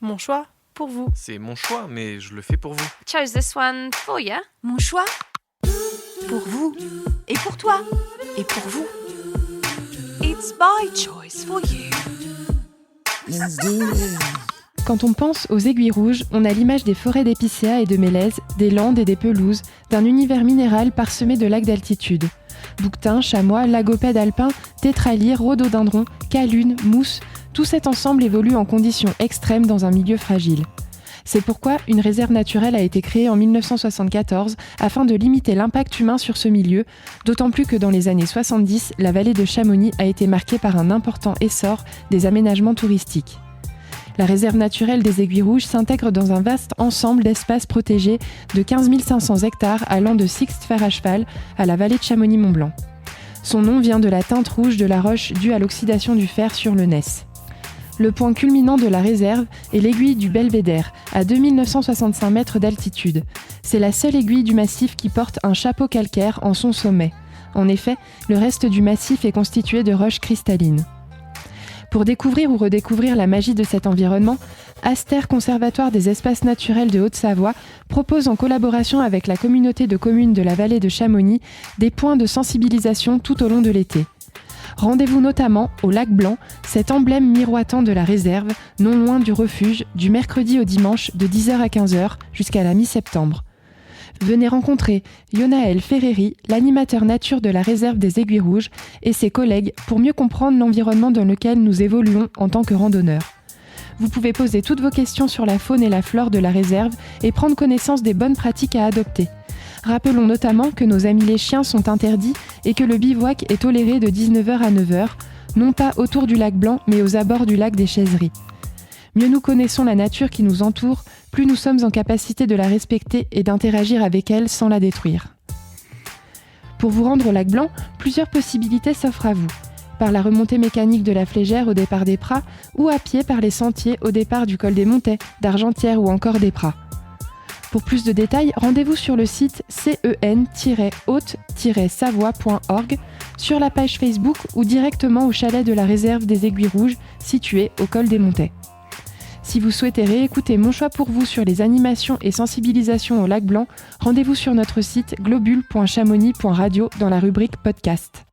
Mon choix pour vous. C'est mon choix, mais je le fais pour vous. Chose this one for you. Mon choix pour vous et pour toi et pour vous. It's my choice for you. Quand on pense aux aiguilles rouges, on a l'image des forêts d'épicéas et de mélèzes, des landes et des pelouses, d'un univers minéral parsemé de lacs d'altitude. Bouquetins, chamois, lagopèdes alpins, tétralyres, rhododendrons, calunes, mousses, tout cet ensemble évolue en conditions extrêmes dans un milieu fragile. C'est pourquoi une réserve naturelle a été créée en 1974 afin de limiter l'impact humain sur ce milieu, d'autant plus que dans les années 70, la vallée de Chamonix a été marquée par un important essor des aménagements touristiques. La réserve naturelle des Aiguilles Rouges s'intègre dans un vaste ensemble d'espaces protégés de 15 500 hectares allant de Sixte-Fer à Cheval à la vallée de Chamonix-Mont-Blanc. Son nom vient de la teinte rouge de la roche due à l'oxydation du fer sur le gneiss. Le point culminant de la réserve est l'aiguille du Belvédère, à 2965 mètres d'altitude. C'est la seule aiguille du massif qui porte un chapeau calcaire en son sommet. En effet, le reste du massif est constitué de roches cristallines. Pour découvrir ou redécouvrir la magie de cet environnement, Aster Conservatoire des espaces naturels de Haute-Savoie propose en collaboration avec la communauté de communes de la vallée de Chamonix des points de sensibilisation tout au long de l'été. Rendez-vous notamment au Lac Blanc, cet emblème miroitant de la réserve, non loin du refuge, du mercredi au dimanche de 10h à 15h jusqu'à la mi-septembre. Venez rencontrer Yonaël Ferreri, l'animateur nature de la réserve des Aiguilles Rouges, et ses collègues pour mieux comprendre l'environnement dans lequel nous évoluons en tant que randonneurs. Vous pouvez poser toutes vos questions sur la faune et la flore de la réserve et prendre connaissance des bonnes pratiques à adopter. Rappelons notamment que nos amis les chiens sont interdits et que le bivouac est toléré de 19h à 9h, non pas autour du lac Blanc, mais aux abords du lac des Chaiseries. Mieux nous connaissons la nature qui nous entoure, plus nous sommes en capacité de la respecter et d'interagir avec elle sans la détruire. Pour vous rendre au lac Blanc, plusieurs possibilités s'offrent à vous. Par la remontée mécanique de la Flégère au départ des Pras, ou à pied par les sentiers au départ du col des Montets, d'Argentière ou encore des Pras. Pour plus de détails, rendez-vous sur le site cen-haute-savoie.org, sur la page Facebook ou directement au chalet de la réserve des Aiguilles Rouges, situé au col des Montets. Si vous souhaitez réécouter Mon choix pour vous sur les animations et sensibilisations au lac Blanc, rendez-vous sur notre site globule.chamonix.radio dans la rubrique podcast.